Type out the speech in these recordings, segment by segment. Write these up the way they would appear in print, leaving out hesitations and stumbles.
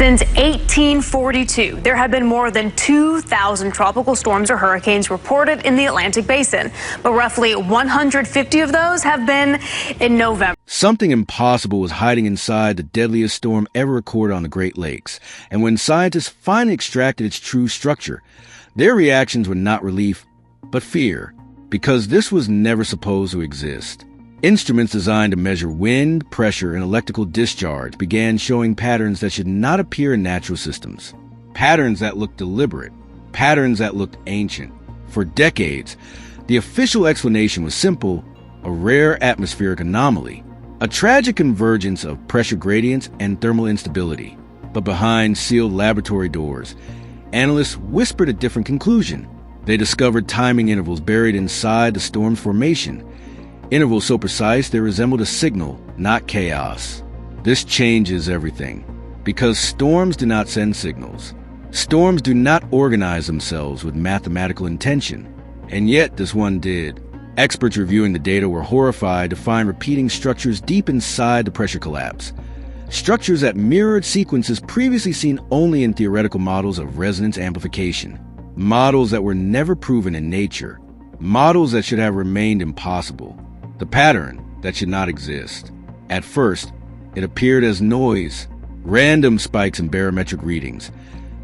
Since 1842, there have been more than 2,000 tropical storms or hurricanes reported in the Atlantic basin, but roughly 150 of those have been in November. Something impossible was hiding inside the deadliest storm ever recorded on the Great Lakes, and when scientists finally extracted its true structure, their reactions were not relief, but fear, because this was never supposed to exist. Instruments designed to measure wind, pressure, and electrical discharge began showing patterns that should not appear in natural systems. Patterns that looked deliberate. Patterns that looked ancient. For decades, the official explanation was simple: a rare atmospheric anomaly, a tragic convergence of pressure gradients and thermal instability. But behind sealed laboratory doors, analysts whispered a different conclusion. They discovered timing intervals buried inside the storm's formation. Intervals so precise they resembled a signal, not chaos. This changes everything, because storms do not send signals. Storms do not organize themselves with mathematical intention. And yet this one did. Experts reviewing the data were horrified to find repeating structures deep inside the pressure collapse. Structures that mirrored sequences previously seen only in theoretical models of resonance amplification. Models that were never proven in nature. Models that should have remained impossible. The pattern that should not exist. At first, it appeared as noise, random spikes in barometric readings,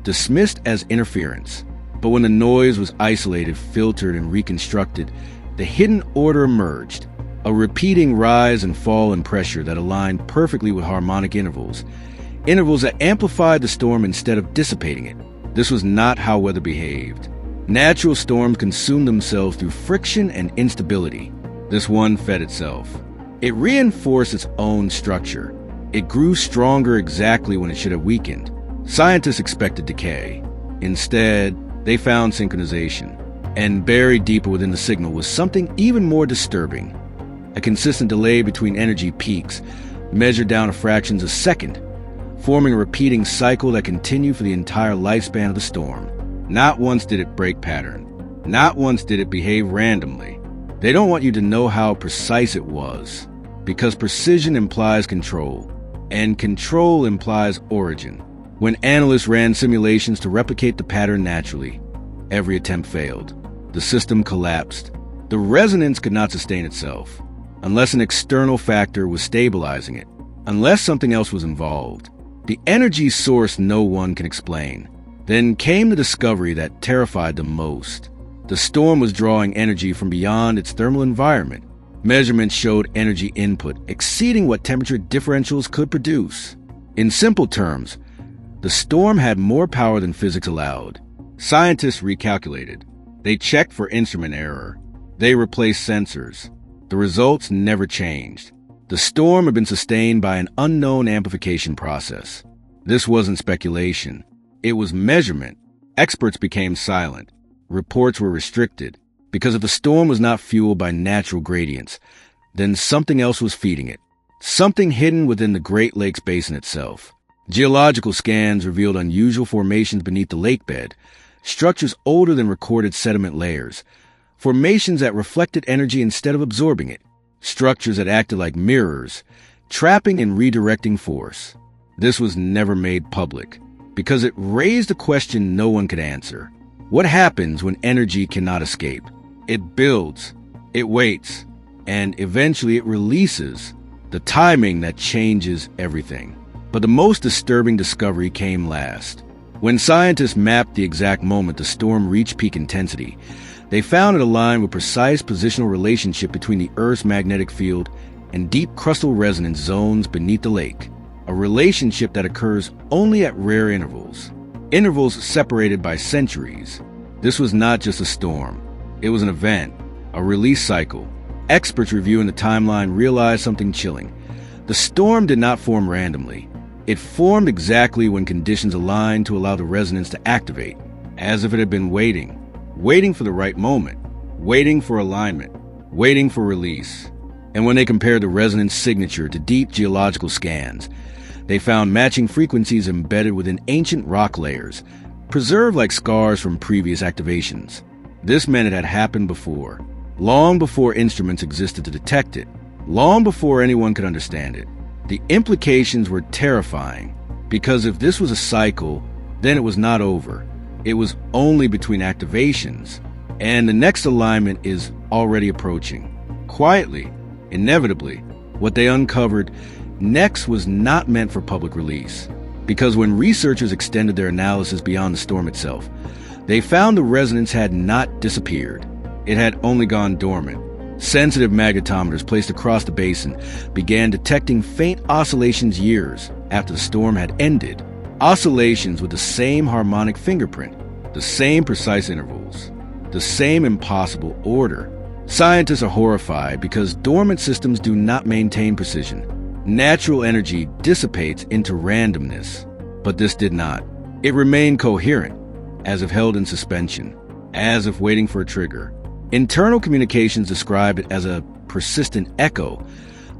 dismissed as interference. But when the noise was isolated, filtered, and reconstructed, the hidden order emerged, a repeating rise and fall in pressure that aligned perfectly with harmonic intervals, intervals that amplified the storm instead of dissipating it. This was not how weather behaved. Natural storms consumed themselves through friction and instability. This one fed itself. It reinforced its own structure. It grew stronger exactly when it should have weakened. Scientists expected decay. Instead, they found synchronization. And buried deeper within the signal was something even more disturbing. A consistent delay between energy peaks, measured down to fractions of a second, forming a repeating cycle that continued for the entire lifespan of the storm. Not once did it break pattern. Not once did it behave randomly. They don't want you to know how precise it was, because precision implies control, and control implies origin. When analysts ran simulations to replicate the pattern naturally, every attempt failed. The system collapsed. The resonance could not sustain itself, unless an external factor was stabilizing it, unless something else was involved. The energy source no one can explain. Then came the discovery that terrified them most. The storm was drawing energy from beyond its thermal environment. Measurements showed energy input exceeding what temperature differentials could produce. In simple terms, the storm had more power than physics allowed. Scientists recalculated. They checked for instrument error. They replaced sensors. The results never changed. The storm had been sustained by an unknown amplification process. This wasn't speculation. It was measurement. Experts became silent. Reports were restricted, because if the storm was not fueled by natural gradients, then something else was feeding it. Something hidden within the Great Lakes Basin itself. Geological scans revealed unusual formations beneath the lake bed, structures older than recorded sediment layers, formations that reflected energy instead of absorbing it, structures that acted like mirrors, trapping and redirecting force. This was never made public, because it raised a question no one could answer. What happens when energy cannot escape? It builds, it waits, and eventually it releases, the timing that changes everything. But the most disturbing discovery came last. When scientists mapped the exact moment the storm reached peak intensity, they found it aligned with precise positional relationship between the Earth's magnetic field and deep crustal resonance zones beneath the lake, a relationship that occurs only at rare intervals. Intervals separated by centuries. This was not just a storm. It was an event, a release cycle. Experts reviewing the timeline realized something chilling. The storm did not form randomly. It formed exactly when conditions aligned to allow the resonance to activate, as if it had been waiting for the right moment, waiting for alignment, waiting for release. And when they compared the resonance signature to deep geological scans, they found matching frequencies embedded within ancient rock layers, preserved like scars from previous activations. This meant it had happened before, long before instruments existed to detect it, long before anyone could understand it. The implications were terrifying. Because if this was a cycle, then it was not over. It was only between activations, and the next alignment is already approaching. Quietly, inevitably, what they uncovered next was not meant for public release. Because when researchers extended their analysis beyond the storm itself, they found the resonance had not disappeared. It had only gone dormant. Sensitive magnetometers placed across the basin began detecting faint oscillations years after the storm had ended. Oscillations with the same harmonic fingerprint, the same precise intervals, the same impossible order. Scientists are horrified because dormant systems do not maintain precision. Natural energy dissipates into randomness, but this did not. It remained coherent, as if held in suspension, as if waiting for a trigger. Internal communications described it as a persistent echo,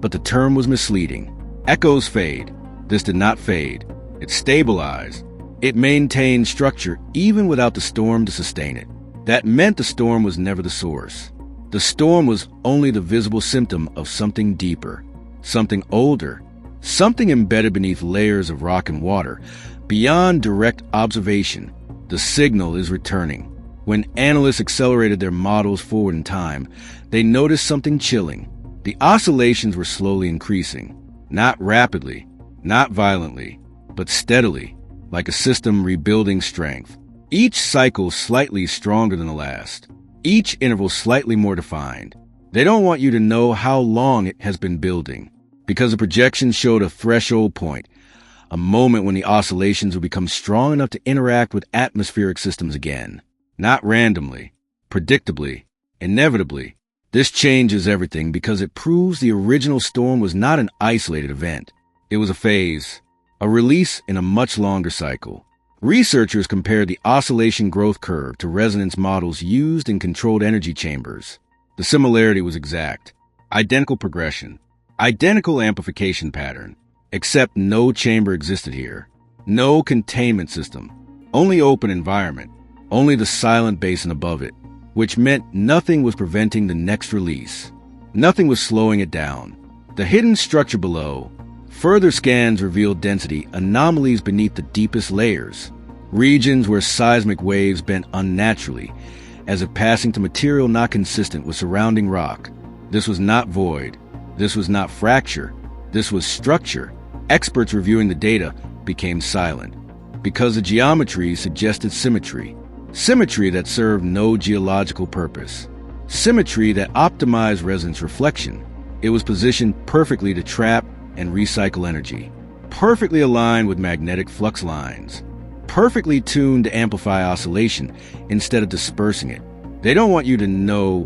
but the term was misleading. Echoes fade. This did not fade. It stabilized. It maintained structure even without the storm to sustain it. That meant the storm was never the source. The storm was only the visible symptom of something deeper, something older, something embedded beneath layers of rock and water. Beyond direct observation, the signal is returning. When analysts accelerated their models forward in time, they noticed something chilling. The oscillations were slowly increasing, not rapidly, not violently, but steadily, like a system rebuilding strength. Each cycle slightly stronger than the last, each interval slightly more defined. They don't want you to know how long it has been building, because the projections showed a threshold point, a moment when the oscillations would become strong enough to interact with atmospheric systems again. Not randomly, predictably, inevitably. This changes everything because it proves the original storm was not an isolated event. It was a phase, a release in a much longer cycle. Researchers compared the oscillation growth curve to resonance models used in controlled energy chambers. The similarity was exact. Identical progression, identical amplification pattern, except no chamber existed here. No containment system, only open environment. Only the silent basin above it, which meant nothing was preventing the next release. Nothing was slowing it down. The hidden structure below. Further scans revealed density anomalies beneath the deepest layers. Regions where seismic waves bent unnaturally, as if passing to material not consistent with surrounding rock. This was not void. This was not fracture. This was structure. Experts reviewing the data became silent, because the geometry suggested symmetry. Symmetry that served no geological purpose. Symmetry that optimized resonance reflection. It was positioned perfectly to trap and recycle energy. Perfectly aligned with magnetic flux lines. Perfectly tuned to amplify oscillation instead of dispersing it. They don't want you to know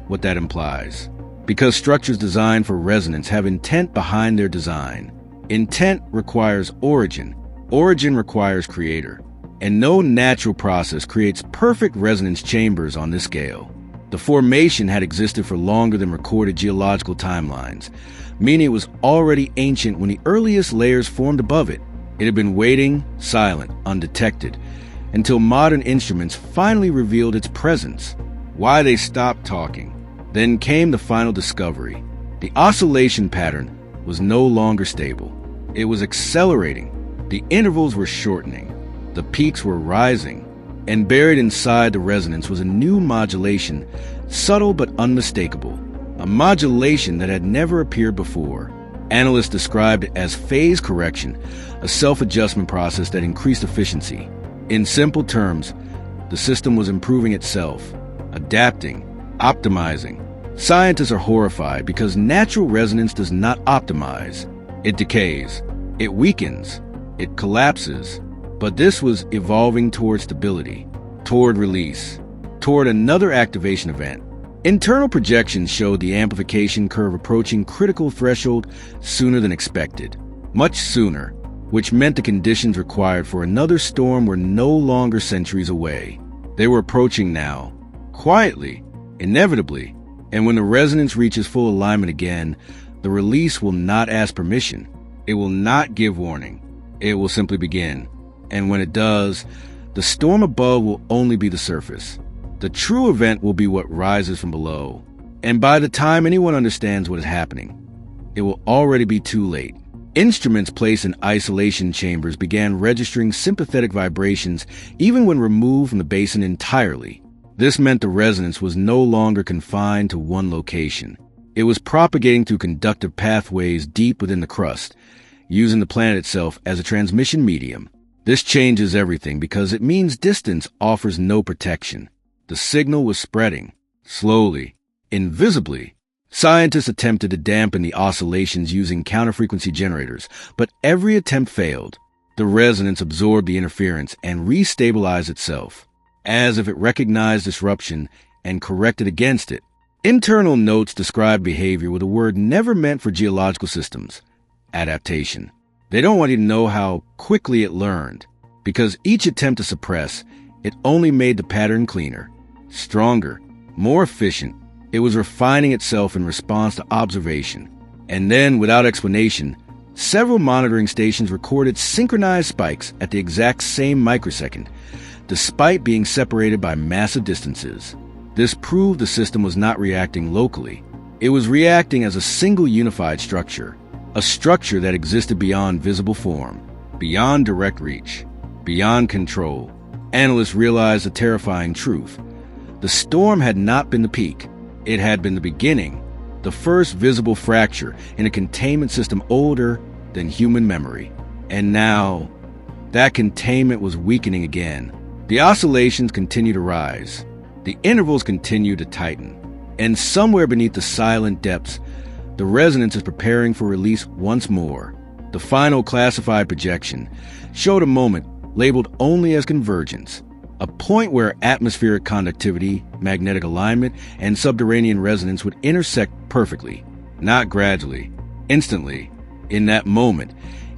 what that implies, because structures designed for resonance have intent behind their design. Intent requires origin. Origin requires creator. And no natural process creates perfect resonance chambers on this scale. The formation had existed for longer than recorded geological timelines, meaning it was already ancient when the earliest layers formed above it. It had been waiting, silent, undetected, until modern instruments finally revealed its presence. Why they stopped talking. Then came the final discovery. The oscillation pattern was no longer stable. It was accelerating. The intervals were shortening. The peaks were rising, and buried inside the resonance was a new modulation, subtle but unmistakable, a modulation that had never appeared before. Analysts described it as phase correction, a self-adjustment process that increased efficiency. In simple terms, the system was improving itself, adapting, optimizing. Scientists are horrified because natural resonance does not optimize. It decays, it weakens, it collapses. But this was evolving toward stability, toward release, toward another activation event. Internal projections showed the amplification curve approaching critical threshold sooner than expected. Much sooner, which meant the conditions required for another storm were no longer centuries away. They were approaching now, quietly, inevitably, and when the resonance reaches full alignment again, the release will not ask permission. It will not give warning. It will simply begin. And when it does, the storm above will only be the surface. The true event will be what rises from below. And by the time anyone understands what is happening, it will already be too late. Instruments placed in isolation chambers began registering sympathetic vibrations even when removed from the basin entirely. This meant the resonance was no longer confined to one location. It was propagating through conductive pathways deep within the crust, using the planet itself as a transmission medium. This changes everything because it means distance offers no protection. The signal was spreading, slowly, invisibly. Scientists attempted to dampen the oscillations using counterfrequency generators, but every attempt failed. The resonance absorbed the interference and restabilized itself, as if it recognized disruption and corrected against it. Internal notes describe behavior with a word never meant for geological systems: adaptation. They don't want you to know how quickly it learned, because each attempt to suppress it only made the pattern cleaner, stronger, more efficient. It was refining itself in response to observation. And then, without explanation, several monitoring stations recorded synchronized spikes at the exact same microsecond, despite being separated by massive distances. This proved the system was not reacting locally. It was reacting as a single unified structure, a structure that existed beyond visible form, beyond direct reach, beyond control. Analysts realized a terrifying truth. The storm had not been the peak. It had been the beginning, the first visible fracture in a containment system older than human memory. And now, that containment was weakening again. The oscillations continued to rise. The intervals continued to tighten. And somewhere beneath the silent depths, the resonance is preparing for release once more. The final classified projection showed a moment labeled only as convergence, a point where atmospheric conductivity, magnetic alignment, and subterranean resonance would intersect perfectly, not gradually, instantly. In that moment,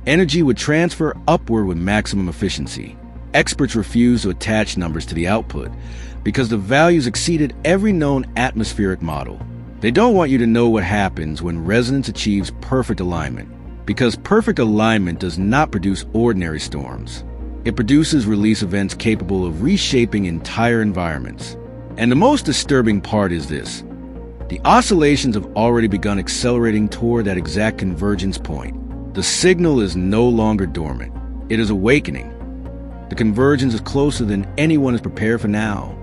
energy would transfer upward with maximum efficiency. Experts refused to attach numbers to the output because the values exceeded every known atmospheric model. They don't want you to know what happens when resonance achieves perfect alignment, because perfect alignment does not produce ordinary storms. It produces release events capable of reshaping entire environments. And the most disturbing part is this: the oscillations have already begun accelerating toward that exact convergence point. The signal is no longer dormant. It is awakening. The convergence is closer than anyone is prepared for now.